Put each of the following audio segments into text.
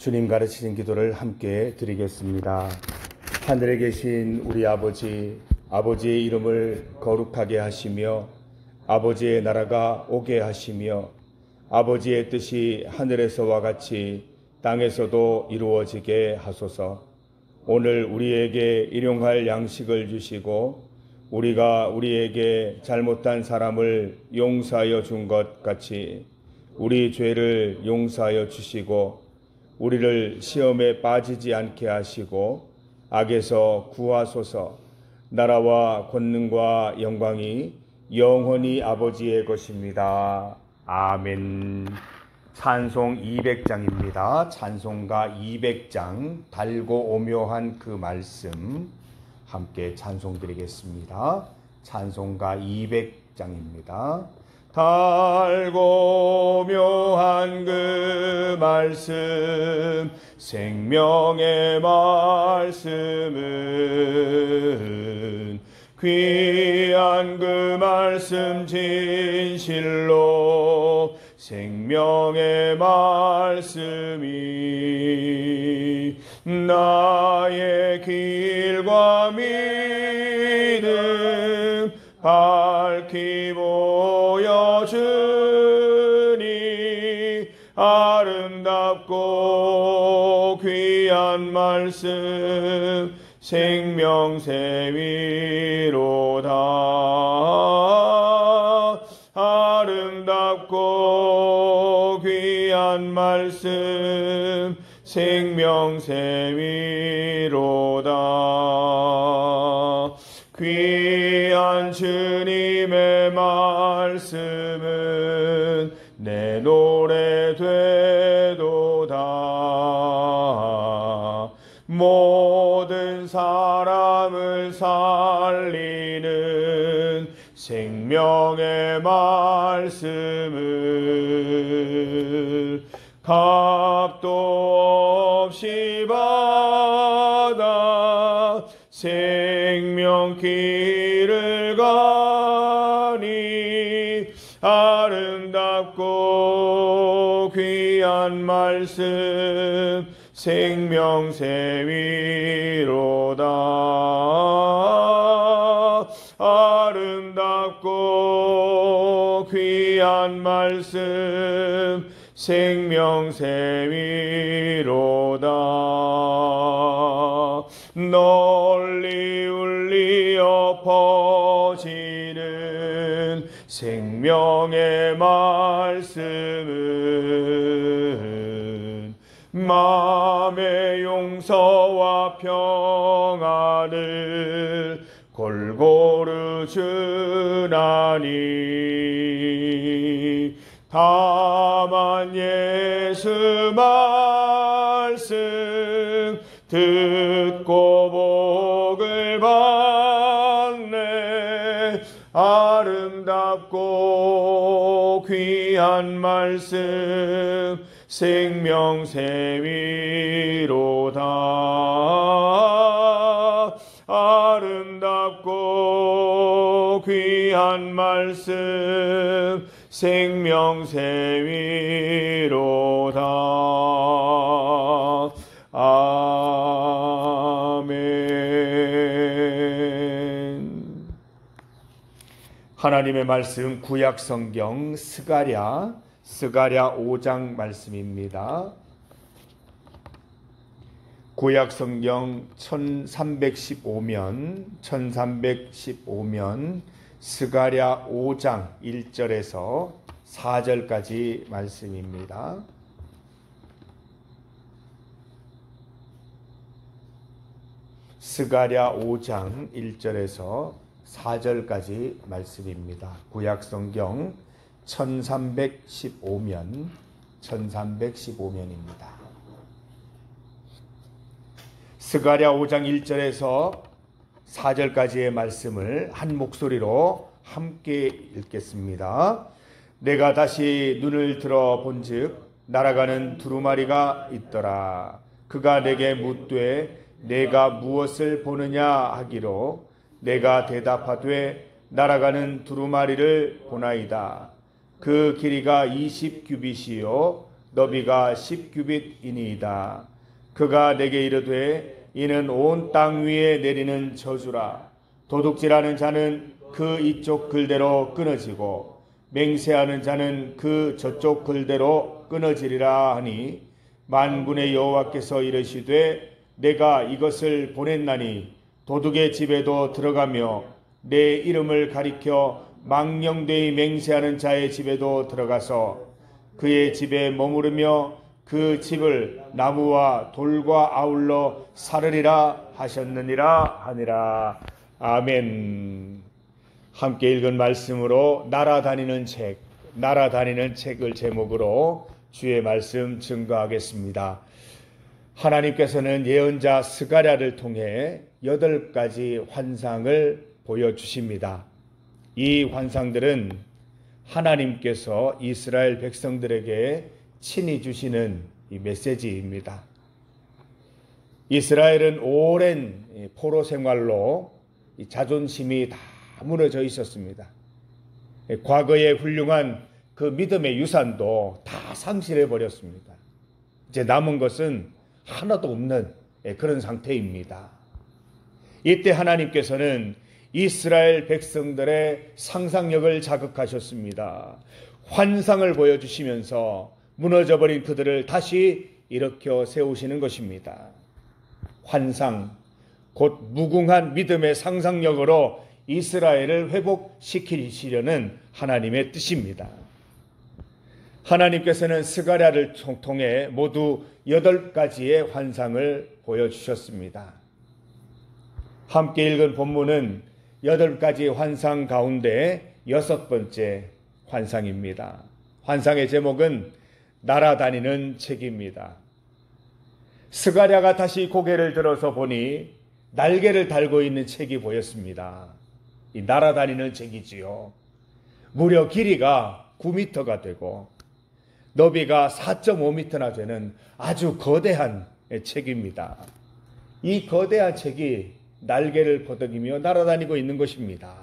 주님 가르치신 기도를 함께 드리겠습니다. 하늘에 계신 우리 아버지, 아버지의 이름을 거룩하게 하시며 아버지의 나라가 오게 하시며 아버지의 뜻이 하늘에서와 같이 땅에서도 이루어지게 하소서. 오늘 우리에게 일용할 양식을 주시고 우리가 우리에게 잘못한 사람을 용서하여 준 것 같이 우리 죄를 용서하여 주시고 우리를 시험에 빠지지 않게 하시고 악에서 구하소서. 나라와 권능과 영광이 영원히 아버지의 것입니다. 아멘. 찬송 200장입니다. 찬송가 200장 달고 오묘한 그 말씀 함께 찬송드리겠습니다. 찬송가 200장입니다. 달고 묘한 그 말씀 생명의 말씀은 귀한 그 말씀 진실로 생명의 말씀이 나의 길과 믿음 밝히 보여주니 아름답고 귀한 말씀 생명새위로다. 아름답고 귀한 말씀 생명새위로다. 귀한 주님의 말씀은 내 노래 되도다. 모든 사람을 살리는 생명의 말씀을 값도 없이 받아 생명길을 가니 아름답고 귀한 말씀 생명새위로다. 아름답고 귀한 말씀 생명새위로다. 널리 울리어 퍼지는 생명의 말씀은 마음의 용서와 평안을 골고루 주나니 다만 예수 말씀 듣고 복을 받네. 아름답고 귀한 말씀 생명새위로다. 아름답고 귀한 말씀 생명새위로다. 아멘. 하나님의 말씀 구약성경 스가랴 5장 말씀입니다. 구약성경 1315면 스가랴 5장 1절에서 4절까지 말씀입니다. 스가랴 5장 1절에서 4절까지 말씀입니다. 구약성경 1315면입니다. 스가랴 5장 1절에서 4절까지의 말씀을 한 목소리로 함께 읽겠습니다. 내가 다시 눈을 들어 본즉 날아가는 두루마리가 있더라. 그가 내게 묻되 내가 무엇을 보느냐 하기로 내가 대답하되 날아가는 두루마리를 보나이다. 그 길이가 20규빗이요 너비가 10규빗이니이다. 그가 내게 이르되 이는 온 땅 위에 내리는 저주라. 도둑질하는 자는 그 이쪽 글대로 끊어지고 맹세하는 자는 그 저쪽 글대로 끊어지리라 하니 만군의 여호와께서 이르시되 내가 이것을 보냈나니 도둑의 집에도 들어가며 내 이름을 가리켜 망령되이 맹세하는 자의 집에도 들어가서 그의 집에 머무르며 그 집을 나무와 돌과 아울러 사르리라 하셨느니라 하니라. 아멘. 함께 읽은 말씀으로 날아다니는 책을 제목으로 주의 말씀 증거하겠습니다. 하나님께서는 예언자 스가랴를 통해 8가지 환상을 보여주십니다. 이 환상들은 하나님께서 이스라엘 백성들에게 친히 주시는 이 메시지입니다. 이스라엘은 오랜 포로 생활로 자존심이 다 무너져 있었습니다. 과거의 훌륭한 그 믿음의 유산도 다 상실해 버렸습니다. 이제 남은 것은 하나도 없는 그런 상태입니다. 이때 하나님께서는 이스라엘 백성들의 상상력을 자극하셨습니다. 환상을 보여주시면서 무너져버린 그들을 다시 일으켜 세우시는 것입니다. 환상, 곧 무궁한 믿음의 상상력으로 이스라엘을 회복시키시려는 하나님의 뜻입니다. 하나님께서는 스가랴를 통해 모두 8가지의 환상을 보여주셨습니다. 함께 읽은 본문은 8가지 환상 가운데 6번째 환상입니다. 환상의 제목은 날아다니는 책입니다. 스가랴가 다시 고개를 들어서 보니 날개를 달고 있는 책이 보였습니다. 이 날아다니는 책이지요. 무려 길이가 9m가 되고 너비가 4.5m나 되는 아주 거대한 책입니다. 이 거대한 책이 날개를 퍼덕이며 날아다니고 있는 것입니다.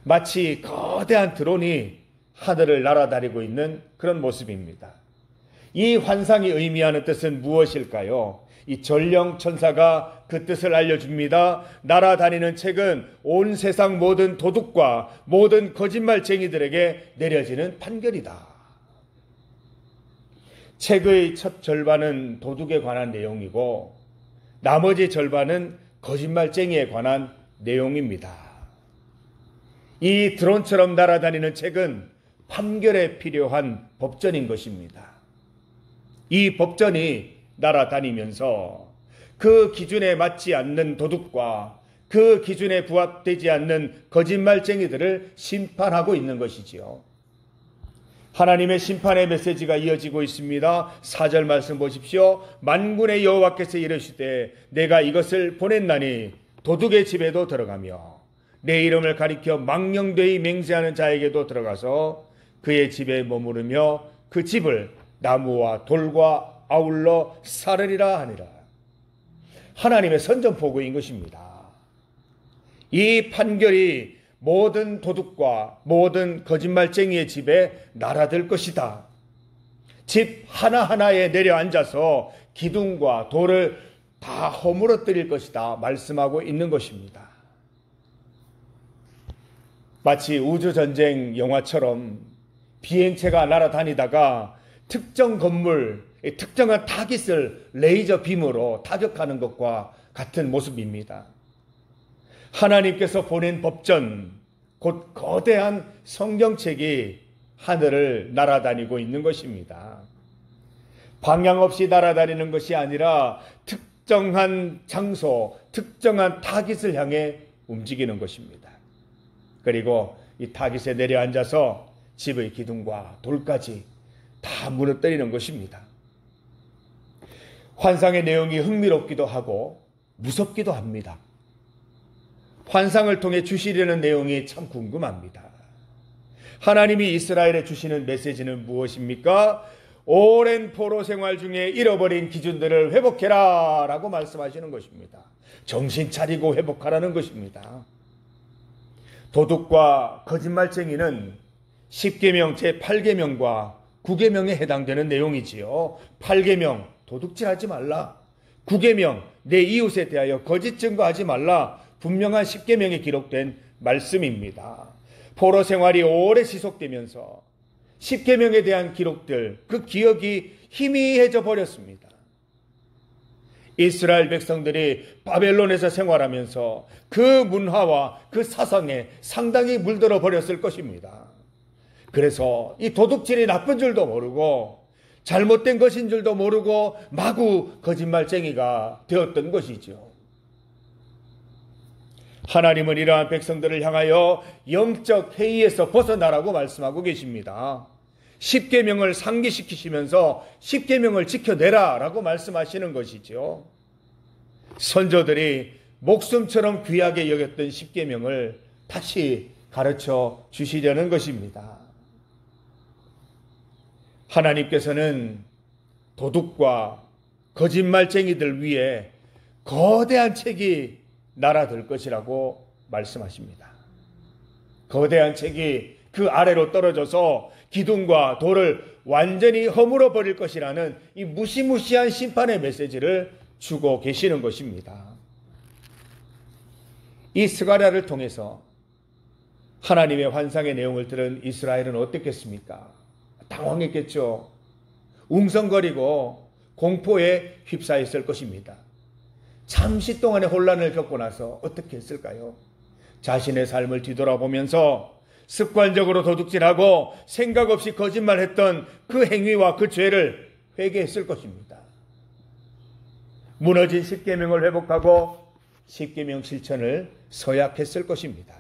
마치 거대한 드론이 하늘을 날아다니고 있는 그런 모습입니다. 이 환상이 의미하는 뜻은 무엇일까요? 이 전령 천사가 그 뜻을 알려줍니다. 날아다니는 책은 온 세상 모든 도둑과 모든 거짓말쟁이들에게 내려지는 판결이다. 책의 첫 절반은 도둑에 관한 내용이고 나머지 절반은 거짓말쟁이에 관한 내용입니다. 이 드론처럼 날아다니는 책은 판결에 필요한 법전인 것입니다. 이 법전이 날아다니면서 그 기준에 맞지 않는 도둑과 그 기준에 부합되지 않는 거짓말쟁이들을 심판하고 있는 것이지요. 하나님의 심판의 메시지가 이어지고 있습니다. 4절 말씀 보십시오. 만군의 여호와께서 이르시되 내가 이것을 보냈나니 도둑의 집에도 들어가며 내 이름을 가리켜 망령되이 맹세하는 자에게도 들어가서 그의 집에 머무르며 그 집을 나무와 돌과 아울러 사르리라 하니라. 하나님의 선전포고인 것입니다. 이 판결이 모든 도둑과 모든 거짓말쟁이의 집에 날아들 것이다. 집 하나하나에 내려앉아서 기둥과 돌을 다 허물어뜨릴 것이다 말씀하고 있는 것입니다. 마치 우주전쟁 영화처럼 비행체가 날아다니다가 특정 건물, 특정한 타깃을 레이저 빔으로 타격하는 것과 같은 모습입니다. 하나님께서 보낸 법전, 곧 거대한 성경책이 하늘을 날아다니고 있는 것입니다. 방향 없이 날아다니는 것이 아니라 특정한 장소, 특정한 타깃을 향해 움직이는 것입니다. 그리고 이 타깃에 내려앉아서 집의 기둥과 돌까지 다 무너뜨리는 것입니다. 환상의 내용이 흥미롭기도 하고 무섭기도 합니다. 환상을 통해 주시려는 내용이 참 궁금합니다. 하나님이 이스라엘에 주시는 메시지는 무엇입니까? 오랜 포로 생활 중에 잃어버린 기준들을 회복해라 라고 말씀하시는 것입니다. 정신 차리고 회복하라는 것입니다. 도둑과 거짓말쟁이는 10계명 제8계명과 9계명에 해당되는 내용이지요. 8계명 도둑질하지 말라. 9계명 내 이웃에 대하여 거짓 증거하지 말라. 분명한 10계명에 기록된 말씀입니다. 포로 생활이 오래 지속되면서 10계명에 대한 기록들, 그 기억이 희미해져 버렸습니다. 이스라엘 백성들이 바벨론에서 생활하면서 그 문화와 그 사상에 상당히 물들어 버렸을 것입니다. 그래서 이 도둑질이 나쁜 줄도 모르고 잘못된 것인 줄도 모르고 마구 거짓말쟁이가 되었던 것이죠. 하나님은 이러한 백성들을 향하여 영적 해이에서 벗어나라고 말씀하고 계십니다. 10계명을 상기시키시면서 10계명을 지켜내라 라고 말씀하시는 것이죠. 선조들이 목숨처럼 귀하게 여겼던 10계명을 다시 가르쳐 주시려는 것입니다. 하나님께서는 도둑과 거짓말쟁이들 위에 거대한 책이 날아들 것이라고 말씀하십니다. 거대한 책이 그 아래로 떨어져서 기둥과 돌을 완전히 허물어 버릴 것이라는 이 무시무시한 심판의 메시지를 주고 계시는 것입니다. 이 스가랴를 통해서 하나님의 환상의 내용을 들은 이스라엘은 어땠겠습니까? 당황했겠죠. 웅성거리고 공포에 휩싸였을 것입니다. 잠시 동안의 혼란을 겪고 나서 어떻게 했을까요? 자신의 삶을 뒤돌아보면서 습관적으로 도둑질하고 생각 없이 거짓말했던 그 행위와 그 죄를 회개했을 것입니다. 무너진 10계명을 회복하고 10계명 실천을 서약했을 것입니다.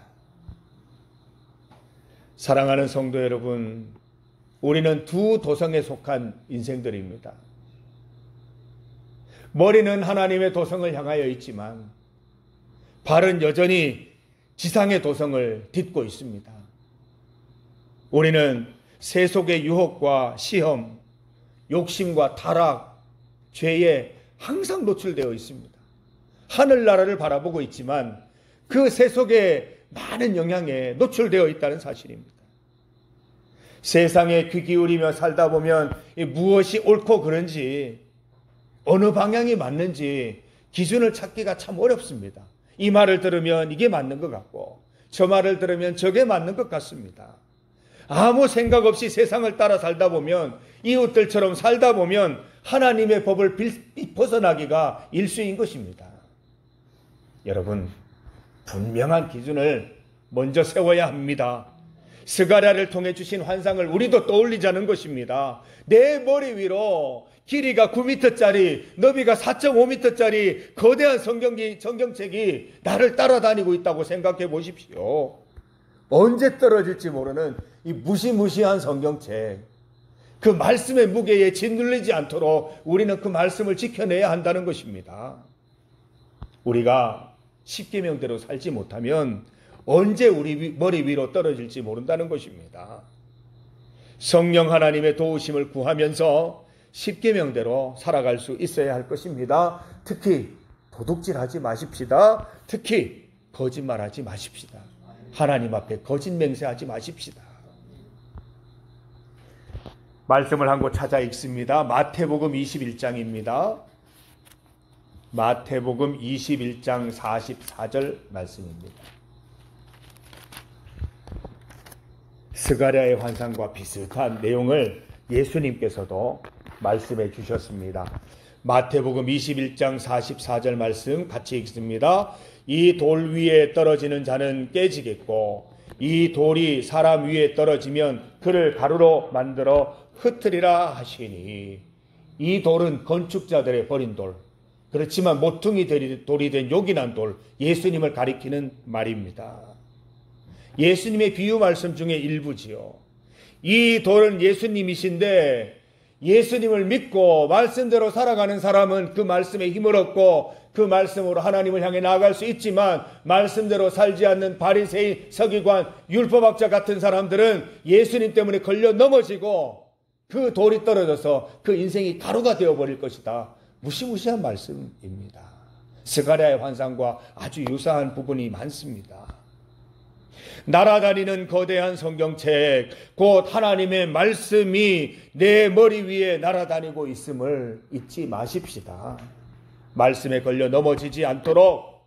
사랑하는 성도 여러분, 우리는 두 도성에 속한 인생들입니다. 머리는 하나님의 도성을 향하여 있지만 발은 여전히 지상의 도성을 딛고 있습니다. 우리는 세속의 유혹과 시험, 욕심과 타락, 죄에 항상 노출되어 있습니다. 하늘나라를 바라보고 있지만 그 세속의 많은 영향에 노출되어 있다는 사실입니다. 세상에 귀 기울이며 살다 보면 무엇이 옳고 그른지, 어느 방향이 맞는지 기준을 찾기가 참 어렵습니다. 이 말을 들으면 이게 맞는 것 같고 저 말을 들으면 저게 맞는 것 같습니다. 아무 생각 없이 세상을 따라 살다 보면, 이웃들처럼 살다 보면 하나님의 법을 벗어나기가 일수인 것입니다. 여러분, 분명한 기준을 먼저 세워야 합니다. 스가랴를 통해 주신 환상을 우리도 떠올리자는 것입니다. 내 머리 위로 길이가 9m짜리, 너비가 4.5m짜리 거대한 성경책이 나를 따라다니고 있다고 생각해 보십시오. 언제 떨어질지 모르는 이 무시무시한 성경책, 그 말씀의 무게에 짓눌리지 않도록 우리는 그 말씀을 지켜내야 한다는 것입니다. 우리가 10계명대로 살지 못하면 언제 우리 머리 위로 떨어질지 모른다는 것입니다. 성령 하나님의 도우심을 구하면서 10계명대로 살아갈 수 있어야 할 것입니다. 특히 도둑질하지 마십시다. 특히 거짓말하지 마십시다. 하나님 앞에 거짓 맹세하지 마십시다. 말씀을 한 곳 찾아 읽습니다. 마태복음 21장입니다. 마태복음 21장 44절 말씀입니다. 스가랴의 환상과 비슷한 내용을 예수님께서도 말씀해 주셨습니다. 마태복음 21장 44절 말씀 같이 읽습니다. 이 돌 위에 떨어지는 자는 깨지겠고 이 돌이 사람 위에 떨어지면 그를 가루로 만들어 흩으리라 하시니, 이 돌은 건축자들의 버린 돌, 그렇지만 모퉁이 돌이 된 요긴한 돌, 예수님을 가리키는 말입니다. 예수님의 비유 말씀 중에 일부지요. 이 돌은 예수님이신데 예수님을 믿고 말씀대로 살아가는 사람은 그 말씀에 힘을 얻고 그 말씀으로 하나님을 향해 나아갈 수 있지만, 말씀대로 살지 않는 바리새인, 서기관, 율법학자 같은 사람들은 예수님 때문에 걸려 넘어지고 그 돌이 떨어져서 그 인생이 가루가 되어버릴 것이다. 무시무시한 말씀입니다. 스가랴의 환상과 아주 유사한 부분이 많습니다. 날아다니는 거대한 성경책, 곧 하나님의 말씀이 내 머리 위에 날아다니고 있음을 잊지 마십시다. 말씀에 걸려 넘어지지 않도록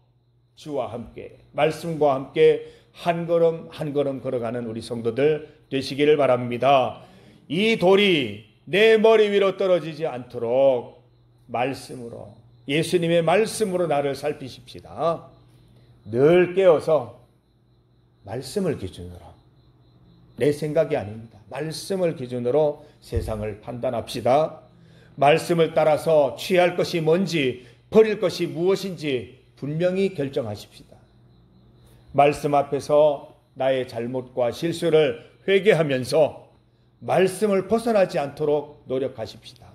주와 함께, 말씀과 함께 한 걸음 한 걸음 걸어가는 우리 성도들 되시기를 바랍니다. 이 돌이 내 머리 위로 떨어지지 않도록 말씀으로, 예수님의 말씀으로 나를 살피십시다. 늘 깨어서 말씀을 기준으로, 내 생각이 아닙니다. 말씀을 기준으로 세상을 판단합시다. 말씀을 따라서 취할 것이 뭔지, 버릴 것이 무엇인지 분명히 결정하십시다. 말씀 앞에서 나의 잘못과 실수를 회개하면서 말씀을 벗어나지 않도록 노력하십시다.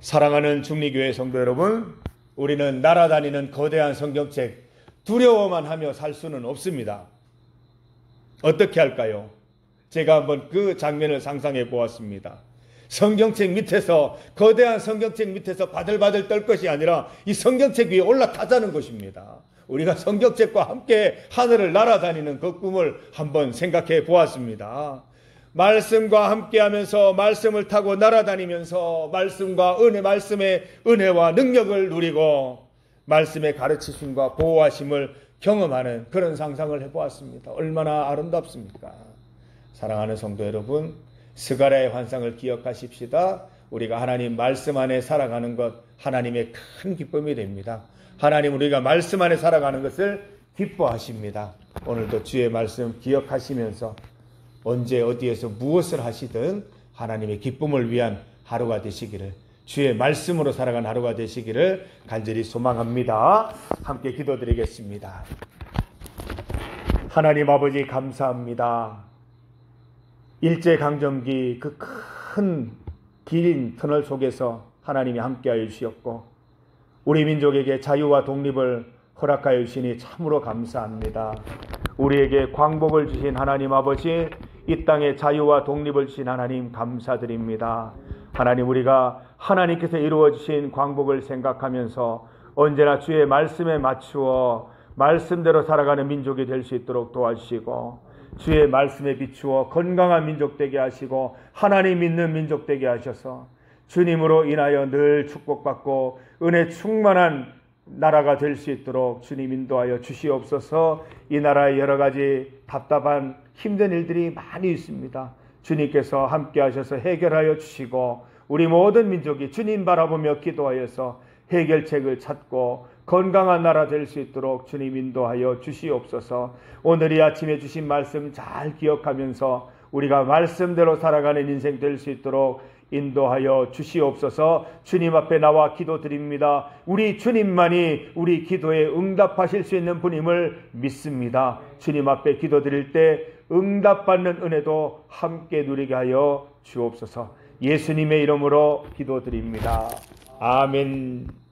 사랑하는 중리교회 성도 여러분, 우리는 날아다니는 거대한 성경책 두려워만 하며 살 수는 없습니다. 어떻게 할까요? 제가 한번 그 장면을 상상해 보았습니다. 성경책 밑에서, 거대한 성경책 밑에서 바들바들 떨 것이 아니라 이 성경책 위에 올라타자는 것입니다. 우리가 성경책과 함께 하늘을 날아다니는 그 꿈을 한번 생각해 보았습니다. 말씀과 함께 하면서, 말씀을 타고 날아다니면서 말씀과 은혜, 말씀의 은혜와 능력을 누리고 말씀의 가르치심과 보호하심을 경험하는 그런 상상을 해보았습니다. 얼마나 아름답습니까? 사랑하는 성도 여러분, 스가랴의 환상을 기억하십시다. 우리가 하나님 말씀 안에 살아가는 것, 하나님의 큰 기쁨이 됩니다. 하나님, 우리가 말씀 안에 살아가는 것을 기뻐하십니다. 오늘도 주의 말씀 기억하시면서 언제 어디에서 무엇을 하시든 하나님의 기쁨을 위한 하루가 되시기를, 주의 말씀으로 살아간 하루가 되시기를 간절히 소망합니다. 함께 기도드리겠습니다. 하나님 아버지, 감사합니다. 일제강점기 그 큰 긴 터널 속에서 하나님이 함께하여 주셨고 우리 민족에게 자유와 독립을 허락하여 주시니 참으로 감사합니다. 우리에게 광복을 주신 하나님 아버지, 이 땅에 자유와 독립을 주신 하나님 감사드립니다. 하나님, 우리가 하나님께서 이루어주신 광복을 생각하면서 언제나 주의 말씀에 맞추어 말씀대로 살아가는 민족이 될 수 있도록 도와주시고, 주의 말씀에 비추어 건강한 민족 되게 하시고 하나님 믿는 민족 되게 하셔서 주님으로 인하여 늘 축복받고 은혜 충만한 나라가 될 수 있도록 주님 인도하여 주시옵소서. 이 나라에 여러 가지 답답한 힘든 일들이 많이 있습니다. 주님께서 함께 하셔서 해결하여 주시고 우리 모든 민족이 주님 바라보며 기도하여서 해결책을 찾고 건강한 나라 될 수 있도록 주님 인도하여 주시옵소서. 오늘 이 아침에 주신 말씀 잘 기억하면서 우리가 말씀대로 살아가는 인생 될 수 있도록 인도하여 주시옵소서. 주님 앞에 나와 기도드립니다. 우리 주님만이 우리 기도에 응답하실 수 있는 분임을 믿습니다. 주님 앞에 기도드릴 때 응답받는 은혜도 함께 누리게 하여 주옵소서. 예수님의 이름으로 기도드립니다. 아멘.